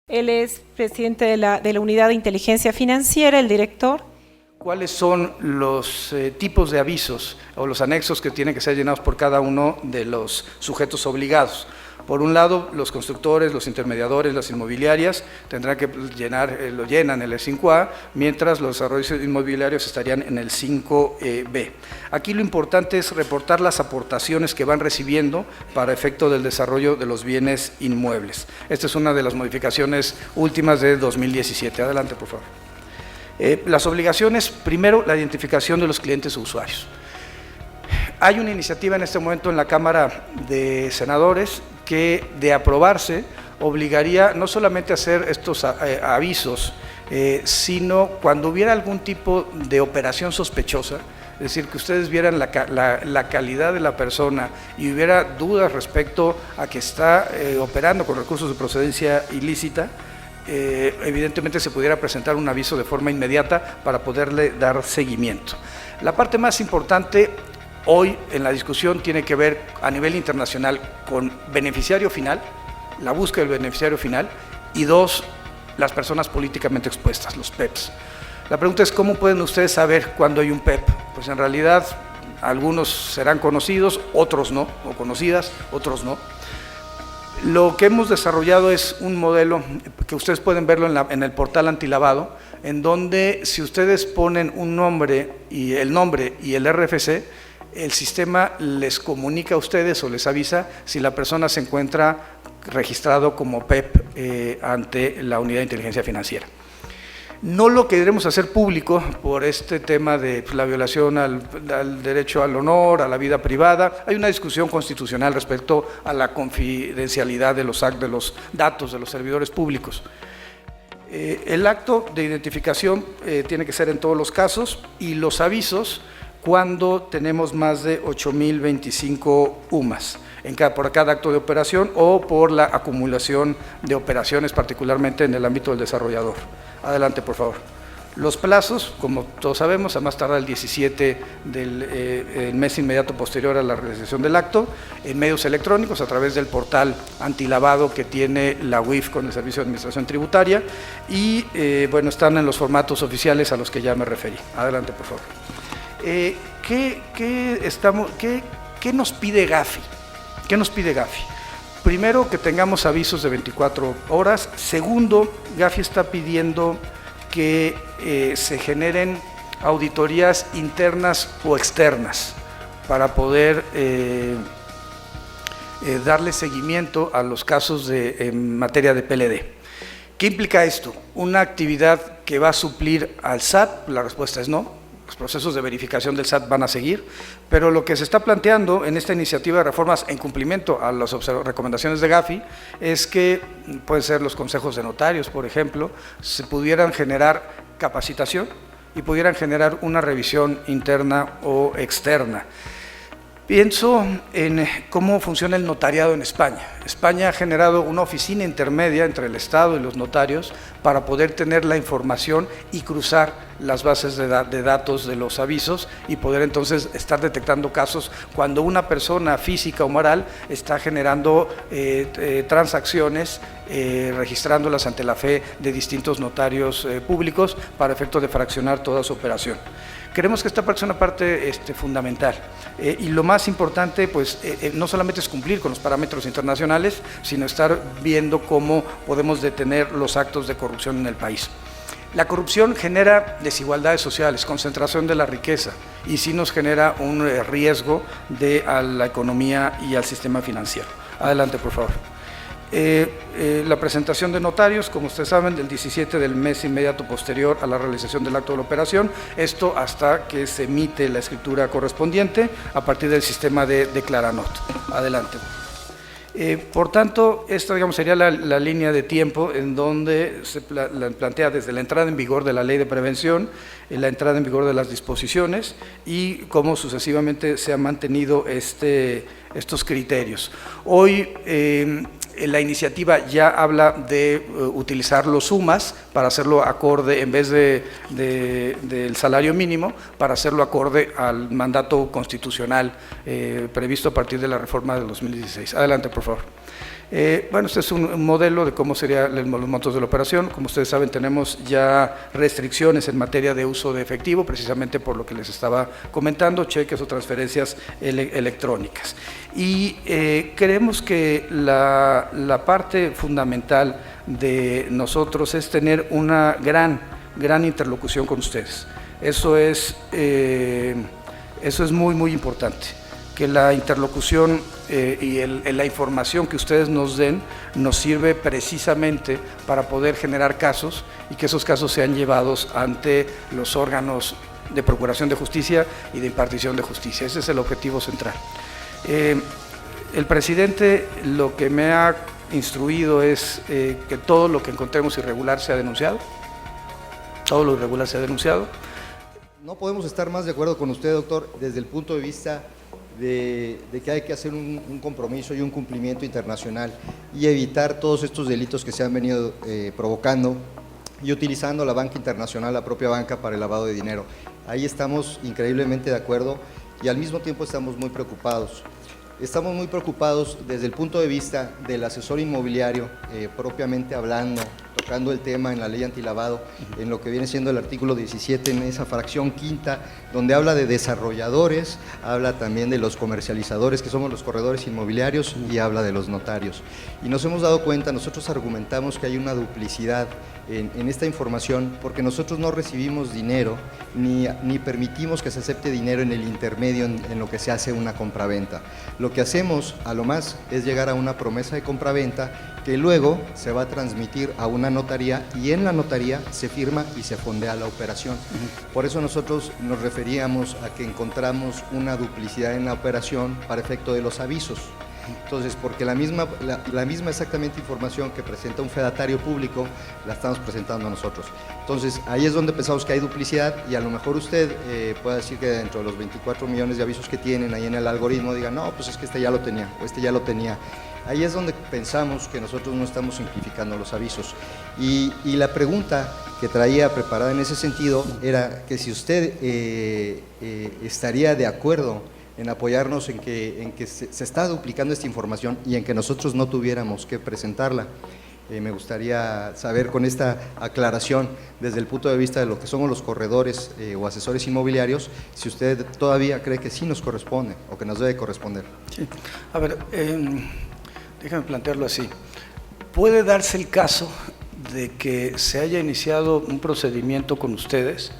Él es presidente de la Unidad de Inteligencia Financiera, el director. ¿Cuáles son los tipos de avisos o los anexos que tienen que ser llenados por cada uno de los sujetos obligados? Por un lado, los constructores, los intermediadores, las inmobiliarias tendrán que llenar, lo llenan en el 5A, mientras los desarrollos inmobiliarios estarían en el 5B. Aquí lo importante es reportar las aportaciones que van recibiendo para efecto del desarrollo de los bienes inmuebles. Esta es una de las modificaciones últimas de 2017. Adelante, por favor. Las obligaciones, primero, la identificación de los clientes o usuarios. Hay una iniciativa en este momento en la Cámara de Senadores que, de aprobarse, obligaría no solamente a hacer estos avisos, sino cuando hubiera algún tipo de operación sospechosa, es decir, que ustedes vieran la calidad de la persona y hubiera dudas respecto a que está operando con recursos de procedencia ilícita, evidentemente se pudiera presentar un aviso de forma inmediata para poderle dar seguimiento. La parte más importante hoy en la discusión tiene que ver a nivel internacional con beneficiario final, la búsqueda del beneficiario final, y dos, las personas políticamente expuestas, los PEPs. La pregunta es, ¿cómo pueden ustedes saber cuándo hay un PEP? Pues en realidad algunos serán conocidos, otros no, o conocidas, otros no. Lo que hemos desarrollado es un modelo que ustedes pueden verlo en el portal antilavado, en donde si ustedes ponen un nombre y el RFC, el sistema les comunica a ustedes o les avisa si la persona se encuentra registrado como PEP ante la Unidad de Inteligencia Financiera. No lo queremos hacer público por este tema de la violación al derecho al honor, a la vida privada. Hay una discusión constitucional respecto a la confidencialidad de los datos de los servidores públicos. El acto de identificación tiene que ser en todos los casos, y los avisos cuando tenemos más de 8,025 UMAS por cada acto de operación o por la acumulación de operaciones, particularmente en el ámbito del desarrollador. Adelante, por favor. Los plazos, como todos sabemos, a más tardar el 17 del mes inmediato posterior a la realización del acto, en medios electrónicos, a través del portal antilavado que tiene la UIF con el Servicio de Administración Tributaria, y bueno, están en los formatos oficiales a los que ya me referí. Adelante, por favor. ¿Qué nos pide Gafi? ¿Qué nos pide Gafi? Primero, que tengamos avisos de 24 horas. Segundo, Gafi está pidiendo que se generen auditorías internas o externas para poder darle seguimiento a los casos en materia de PLD. ¿Qué implica esto? ¿Una actividad que va a suplir al SAT? La respuesta es no. Los procesos de verificación del SAT van a seguir, pero lo que se está planteando en esta iniciativa de reformas en cumplimiento a las recomendaciones de Gafi es que pueden ser los consejos de notarios, por ejemplo, se pudieran generar capacitación y pudieran generar una revisión interna o externa. Pienso en cómo funciona el notariado en España. España ha generado una oficina intermedia entre el Estado y los notarios para poder tener la información y cruzar las bases de datos de los avisos y poder entonces estar detectando casos cuando una persona física o moral está generando transacciones, registrándolas ante la fe de distintos notarios públicos para efecto de fraccionar toda su operación. Creemos que esta parte es una parte fundamental, y lo más importante pues no solamente es cumplir con los parámetros internacionales, sino estar viendo cómo podemos detener los actos de corrupción en el país. La corrupción genera desigualdades sociales, concentración de la riqueza, y sí nos genera un riesgo a la economía y al sistema financiero. Adelante, por favor. La presentación de notarios, como ustedes saben, del 17 del mes inmediato posterior a la realización del acto de la operación, esto hasta que se emite la escritura correspondiente a partir del sistema de Declaranot. Adelante. Por tanto, esta sería la línea de tiempo en donde se plantea desde la entrada en vigor de la Ley de Prevención, la entrada en vigor de las disposiciones y cómo sucesivamente se han mantenido estos criterios. Hoy la iniciativa ya habla de utilizar los sumas para hacerlo acorde, en vez del salario mínimo, para hacerlo acorde al mandato constitucional previsto a partir de la reforma del 2016. Adelante, por favor. Bueno, este es un modelo de cómo serían los montos de la operación. Como ustedes saben, tenemos ya restricciones en materia de uso de efectivo, precisamente por lo que les estaba comentando, cheques o transferencias electrónicas. Y creemos que la parte fundamental de nosotros es tener una gran interlocución con ustedes. Eso es muy importante, que la interlocución y la información que ustedes nos den nos sirve precisamente para poder generar casos y que esos casos sean llevados ante los órganos de procuración de justicia y de impartición de justicia. Ese es el objetivo central. El presidente lo que me ha instruido es que todo lo que encontremos irregular sea denunciado. Todo lo irregular sea denunciado. No podemos estar más de acuerdo con usted, doctor, desde el punto de vista de que hay que hacer un compromiso y un cumplimiento internacional y evitar todos estos delitos que se han venido provocando y utilizando la banca internacional, la propia banca, para el lavado de dinero. Ahí estamos increíblemente de acuerdo y al mismo tiempo estamos muy preocupados. Estamos muy preocupados desde el punto de vista del asesor inmobiliario, propiamente hablando, tocando el tema en la ley antilavado, en lo que viene siendo el artículo 17, en esa fracción quinta, donde habla de desarrolladores, habla también de los comercializadores, que somos los corredores inmobiliarios, y habla de los notarios. Y nos hemos dado cuenta, nosotros argumentamos que hay una duplicidad en esta información, porque nosotros no recibimos dinero, ni permitimos que se acepte dinero en el intermedio en lo que se hace una compraventa. Lo que hacemos, a lo más, es llegar a una promesa de compraventa que luego se va a transmitir a una notaría y en la notaría se firma y se fondea la operación. Por eso nosotros nos referíamos a que encontramos una duplicidad en la operación para efecto de los avisos. Entonces, porque la misma exactamente información que presenta un fedatario público la estamos presentando nosotros. Entonces, ahí es donde pensamos que hay duplicidad y a lo mejor usted puede decir que dentro de los 24 millones de avisos que tienen ahí en el algoritmo diga, no, pues es que este ya lo tenía o este ya lo tenía. Ahí es donde pensamos que nosotros no estamos simplificando los avisos. Y la pregunta que traía preparada en ese sentido era que si usted estaría de acuerdo en apoyarnos en que se está duplicando esta información y en que nosotros no tuviéramos que presentarla. Me gustaría saber, con esta aclaración desde el punto de vista de lo que somos los corredores o asesores inmobiliarios, si usted todavía cree que sí nos corresponde o que nos debe corresponder. Sí. A ver, déjame plantearlo así. Puede darse el caso de que se haya iniciado un procedimiento con ustedes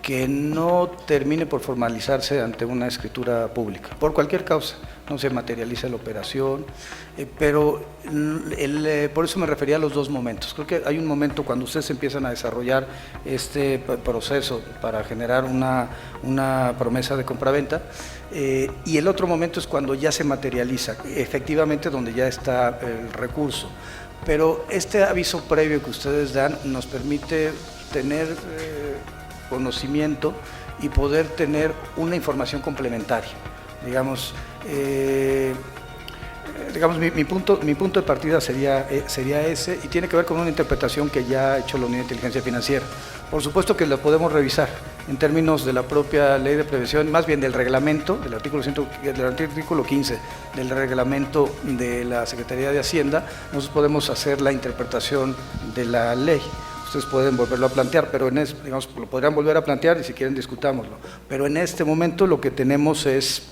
que no termine por formalizarse ante una escritura pública, por cualquier causa, no se materializa la operación, pero por eso me refería a los dos momentos. Creo que hay un momento cuando ustedes empiezan a desarrollar este proceso para generar una promesa de compraventa, y el otro momento es cuando ya se materializa, efectivamente donde ya está el recurso. Pero este aviso previo que ustedes dan nos permite tener conocimiento y poder tener una información complementaria. Digamos, mi punto de partida sería ese, y tiene que ver con una interpretación que ya ha hecho la Unidad de Inteligencia Financiera. Por supuesto que la podemos revisar en términos de la propia Ley de Prevención, más bien del reglamento, del artículo 15 del reglamento de la Secretaría de Hacienda. Nosotros podemos hacer la interpretación de la ley. Ustedes pueden volverlo a plantear, pero digamos, lo podrían volver a plantear y si quieren discutámoslo. Pero en este momento lo que tenemos es,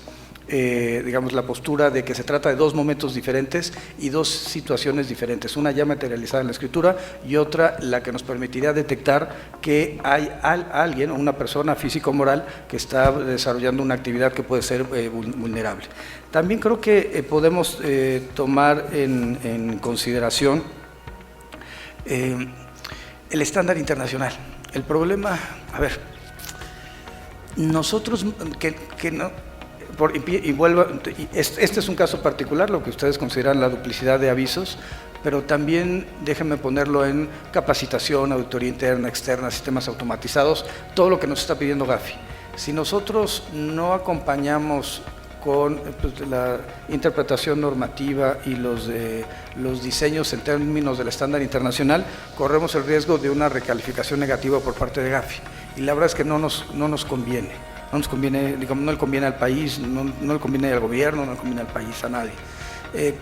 digamos, la postura de que se trata de dos momentos diferentes y dos situaciones diferentes. Una ya materializada en la escritura y otra la que nos permitiría detectar que hay alguien, una persona física o moral, que está desarrollando una actividad que puede ser vulnerable. También creo que podemos tomar en consideración el estándar internacional. El problema, a ver, nosotros este es un caso particular, lo que ustedes consideran la duplicidad de avisos, pero también déjenme ponerlo en capacitación, auditoría interna, externa, sistemas automatizados, todo lo que nos está pidiendo Gafi. Si nosotros no acompañamos con la interpretación normativa y los diseños en términos del estándar internacional, corremos el riesgo de una recalificación negativa por parte de Gafi. Y la verdad es que no nos conviene. No nos conviene, digamos, no le conviene al país, no le conviene al gobierno, no le conviene al país, a nadie.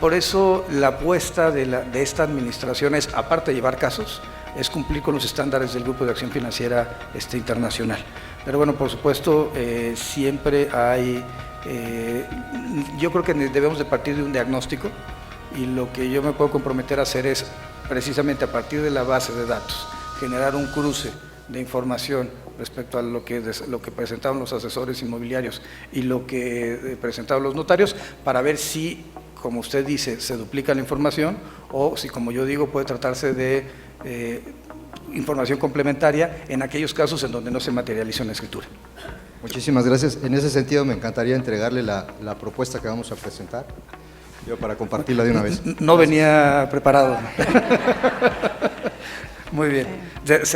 Por eso la apuesta de esta administración es, aparte de llevar casos, es cumplir con los estándares del Grupo de Acción Financiera Internacional. Pero bueno, por supuesto, siempre hay, yo creo que debemos de partir de un diagnóstico, y lo que yo me puedo comprometer a hacer es, precisamente a partir de la base de datos, generar un cruce de información respecto a lo que presentaron los asesores inmobiliarios y lo que presentaron los notarios, para ver si, como usted dice, se duplica la información, o si, como yo digo, puede tratarse de información complementaria en aquellos casos en donde no se materializa una escritura. Muchísimas gracias. En ese sentido, me encantaría entregarle la propuesta que vamos a presentar, yo para compartirla de una vez. No venía preparado. Muy bien.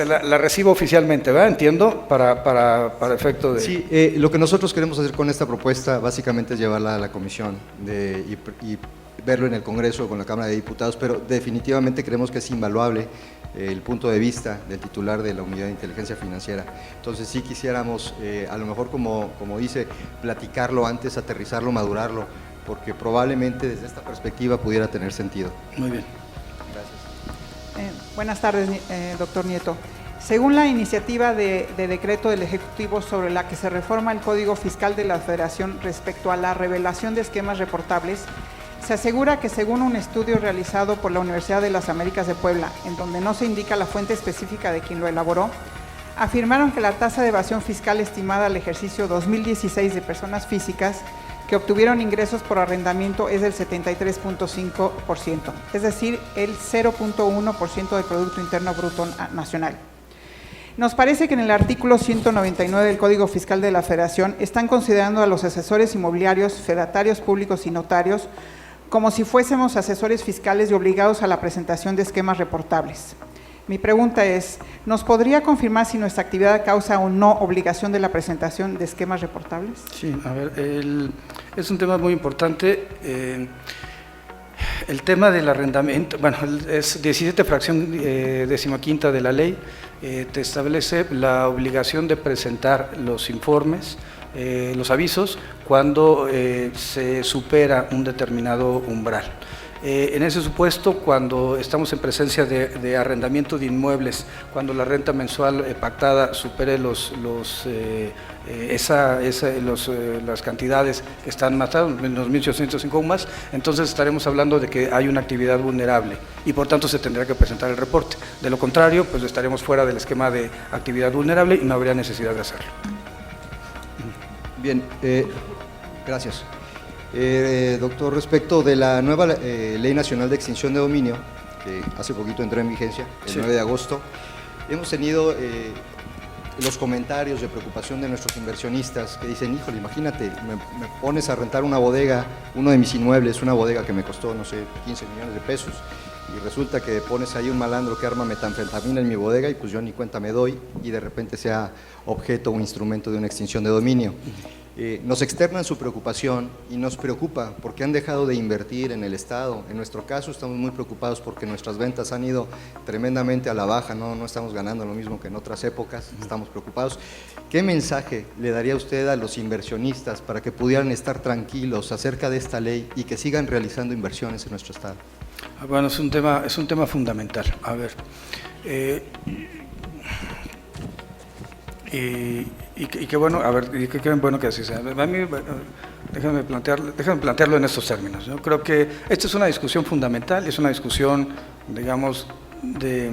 La recibo oficialmente, ¿verdad? Entiendo, para efecto de… Sí, lo que nosotros queremos hacer con esta propuesta básicamente es llevarla a la comisión y verlo en el Congreso con la Cámara de Diputados, pero definitivamente creemos que es invaluable el punto de vista del titular de la Unidad de Inteligencia Financiera. Entonces sí quisiéramos, a lo mejor como dice, platicarlo antes, aterrizarlo, madurarlo, porque probablemente desde esta perspectiva pudiera tener sentido. Muy bien. Gracias. Buenas tardes, doctor Nieto. Según la iniciativa de decreto del Ejecutivo sobre la que se reforma el Código Fiscal de la Federación respecto a la revelación de esquemas reportables, se asegura que, según un estudio realizado por la Universidad de las Américas de Puebla, en donde no se indica la fuente específica de quien lo elaboró, afirmaron que la tasa de evasión fiscal estimada al ejercicio 2016 de personas físicas que obtuvieron ingresos por arrendamiento es del 73.5%, es decir, el 0.1% del Producto Interno Bruto Nacional. Nos parece que en el artículo 199 del Código Fiscal de la Federación están considerando a los asesores inmobiliarios, fedatarios públicos y notarios como si fuésemos asesores fiscales y obligados a la presentación de esquemas reportables. Mi pregunta es, ¿nos podría confirmar si nuestra actividad causa o no obligación de la presentación de esquemas reportables? Sí, a ver, es un tema muy importante. El tema del arrendamiento, bueno, es 17 fracción 15ª de la ley, te establece la obligación de presentar los informes, los avisos, cuando se supera un determinado umbral. En ese supuesto, cuando estamos en presencia de arrendamiento de inmuebles, cuando la renta mensual pactada supere las cantidades que están matadas, los 1.805 más, entonces estaremos hablando de que hay una actividad vulnerable y por tanto se tendrá que presentar el reporte. De lo contrario, pues estaremos fuera del esquema de actividad vulnerable y no habría necesidad de hacerlo. Bien, gracias. Doctor, respecto de la nueva Ley Nacional de Extinción de Dominio, que hace poquito entró en vigencia, el 9 de agosto, hemos tenido los comentarios de preocupación de nuestros inversionistas que dicen, híjole, imagínate, me pones a rentar una bodega, uno de mis inmuebles, una bodega que me costó, no sé, 15 millones de pesos, y resulta que pones ahí un malandro que arma metanfetamina en mi bodega y pues yo ni cuenta me doy y de repente sea objeto o instrumento de una extinción de dominio. Nos externan su preocupación y nos preocupa porque han dejado de invertir en el Estado. En nuestro caso estamos muy preocupados porque nuestras ventas han ido tremendamente a la baja, no estamos ganando lo mismo que en otras épocas, estamos preocupados. ¿Qué mensaje le daría usted a los inversionistas para que pudieran estar tranquilos acerca de esta ley y que sigan realizando inversiones en nuestro Estado? Bueno, es un tema fundamental. A ver, y qué bueno, a ver, y qué bueno que así sea. A mí, déjame plantearlo en estos términos. Yo creo que esta es una discusión fundamental, es una discusión, digamos, de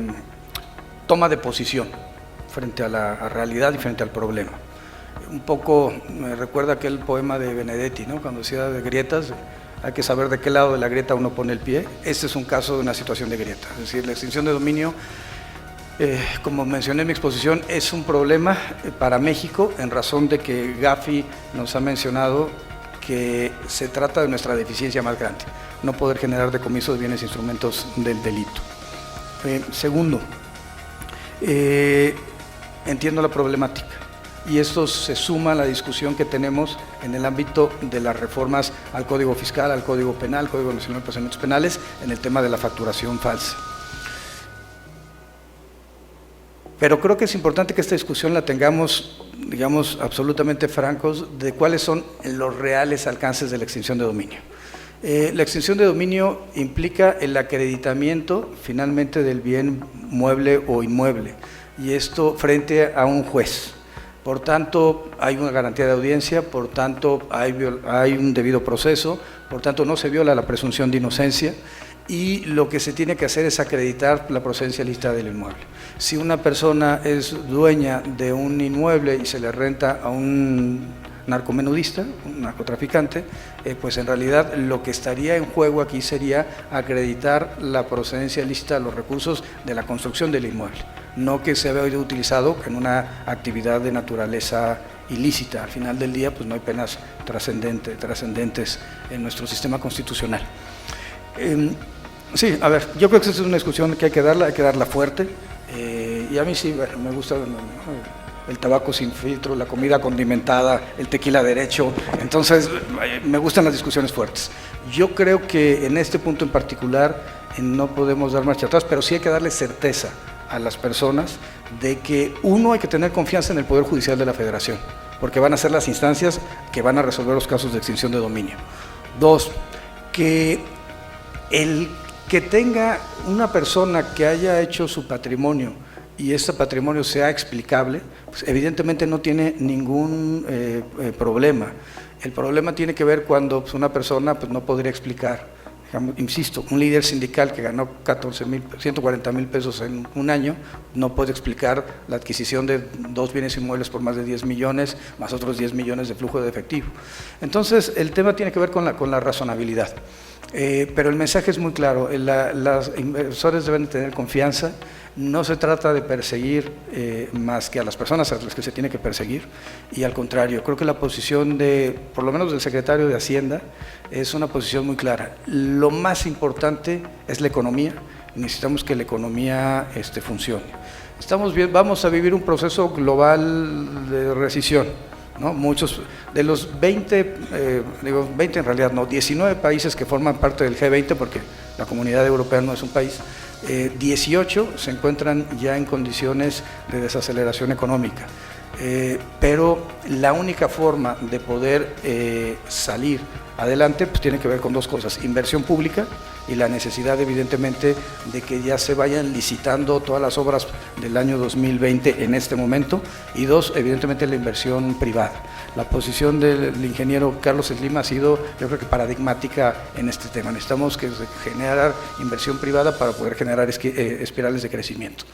toma de posición frente a la realidad y frente al problema. Un poco me recuerda aquel poema de Benedetti, ¿no? Cuando decía de grietas, hay que saber de qué lado de la grieta uno pone el pie. Este es un caso de una situación de grieta, es decir, la extinción de dominio, como mencioné en mi exposición, es un problema para México en razón de que Gafi nos ha mencionado que se trata de nuestra deficiencia más grande, no poder generar decomisos de bienes e instrumentos del delito. Segundo, entiendo la problemática y esto se suma a la discusión que tenemos en el ámbito de las reformas al Código Fiscal, al Código Penal, al Código Nacional de Procedimientos Penales, en el tema de la facturación falsa. Pero creo que es importante que esta discusión la tengamos, digamos, absolutamente francos de cuáles son los reales alcances de la extinción de dominio. La extinción de dominio implica el acreditamiento finalmente del bien mueble o inmueble, y esto frente a un juez. Por tanto, hay una garantía de audiencia, por tanto, hay un debido proceso, por tanto, no se viola la presunción de inocencia, y lo que se tiene que hacer es acreditar la procedencia lícita del inmueble. Si una persona es dueña de un inmueble y se le renta a un narcomenudista, un narcotraficante, pues en realidad lo que estaría en juego aquí sería acreditar la procedencia lícita de los recursos de la construcción del inmueble, no que se vea utilizado en una actividad de naturaleza ilícita. Al final del día, pues no hay penas trascendentes en nuestro sistema constitucional. Sí, a ver, yo creo que esa es una discusión que hay que darla fuerte, y a mí sí, bueno, me gusta el tabaco sin filtro, la comida condimentada, el tequila derecho, entonces me gustan las discusiones fuertes. Yo creo que en este punto en particular no podemos dar marcha atrás, pero sí hay que darle certeza a las personas de que, uno, hay que tener confianza en el Poder Judicial de la Federación, porque van a ser las instancias que van a resolver los casos de extinción de dominio. Dos, que el que tenga una persona que haya hecho su patrimonio y ese patrimonio sea explicable, pues evidentemente no tiene ningún problema. El problema tiene que ver cuando pues, una persona pues, no podría explicar. Insisto, un líder sindical que ganó 140,000 pesos en un año no puede explicar la adquisición de 2 bienes inmuebles por más de 10 millones, más otros 10 millones de flujo de efectivo. Entonces, el tema tiene que ver con la razonabilidad. Pero el mensaje es muy claro, los inversores deben tener confianza, no se trata de perseguir más que a las personas a las que se tiene que perseguir, y al contrario, creo que la posición por lo menos del secretario de Hacienda, es una posición muy clara. Lo más importante es la economía, necesitamos que la economía funcione. Vamos a vivir un proceso global de recesión, ¿no? Muchos de los 20 en realidad no, 19 países que forman parte del G20, porque la Comunidad Europea no es un país, 18 se encuentran ya en condiciones de desaceleración económica, pero la única forma de poder salir adelante pues tiene que ver con dos cosas: inversión pública y la necesidad evidentemente de que ya se vayan licitando todas las obras del año 2020 en este momento, y dos, evidentemente la inversión privada. La posición del ingeniero Carlos Slim ha sido, yo creo que paradigmática en este tema. Necesitamos generar inversión privada para poder generar espirales de crecimiento.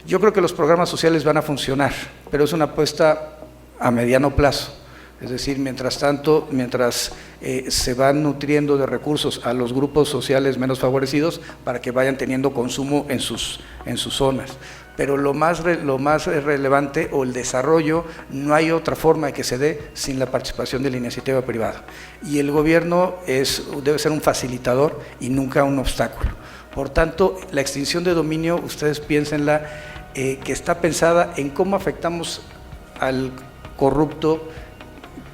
Yo creo que los programas sociales van a funcionar, pero es una apuesta a mediano plazo. Es decir, mientras tanto, se van nutriendo de recursos a los grupos sociales menos favorecidos para que vayan teniendo consumo en sus zonas. Pero lo más relevante, o el desarrollo, no hay otra forma de que se dé sin la participación de la iniciativa privada. Y el gobierno debe ser un facilitador y nunca un obstáculo. Por tanto, la extinción de dominio, ustedes piénsenla, que está pensada en cómo afectamos al corrupto.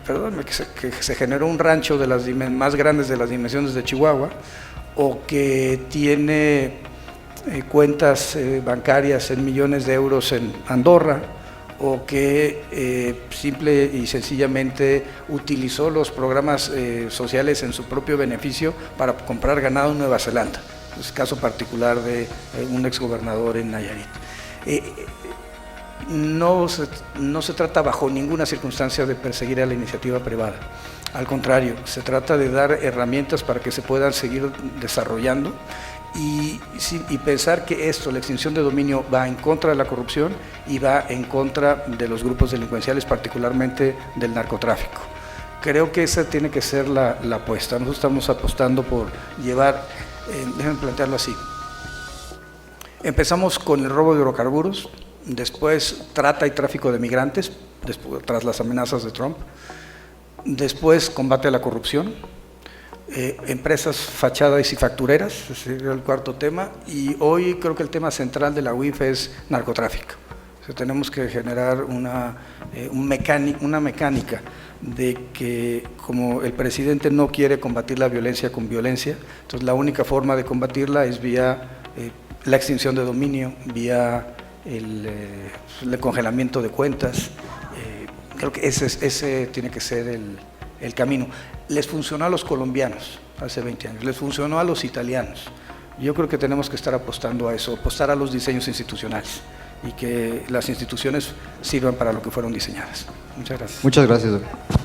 Perdónme, que se generó un rancho de las más grandes de las dimensiones de Chihuahua, o que tiene cuentas bancarias en millones de euros en Andorra, o que simple y sencillamente utilizó los programas sociales en su propio beneficio para comprar ganado en Nueva Zelanda. Es el caso particular de un exgobernador en Nayarit. No se trata bajo ninguna circunstancia de perseguir a la iniciativa privada. Al contrario, se trata de dar herramientas para que se puedan seguir desarrollando y pensar que la extinción de dominio, va en contra de la corrupción y va en contra de los grupos delincuenciales, particularmente del narcotráfico. Creo que esa tiene que ser la apuesta. Nosotros estamos apostando por llevar, déjenme plantearlo así. Empezamos con el robo de hidrocarburos, después trata y tráfico de migrantes, tras las amenazas de Trump, después combate a la corrupción, empresas fachadas y factureras, ese era el cuarto tema, y hoy creo que el tema central de la UIF es narcotráfico. O sea, tenemos que generar una mecánica de que, como el presidente no quiere combatir la violencia con violencia, entonces la única forma de combatirla es vía la extinción de dominio, vía el congelamiento de cuentas. Creo que ese tiene que ser el camino. Les funcionó a los colombianos. hace 20 años, les funcionó a los italianos. Yo creo que tenemos que estar apostando a eso, apostar a los diseños institucionales y que las instituciones sirvan para lo que fueron diseñadas. Muchas gracias. Muchas gracias, doctor.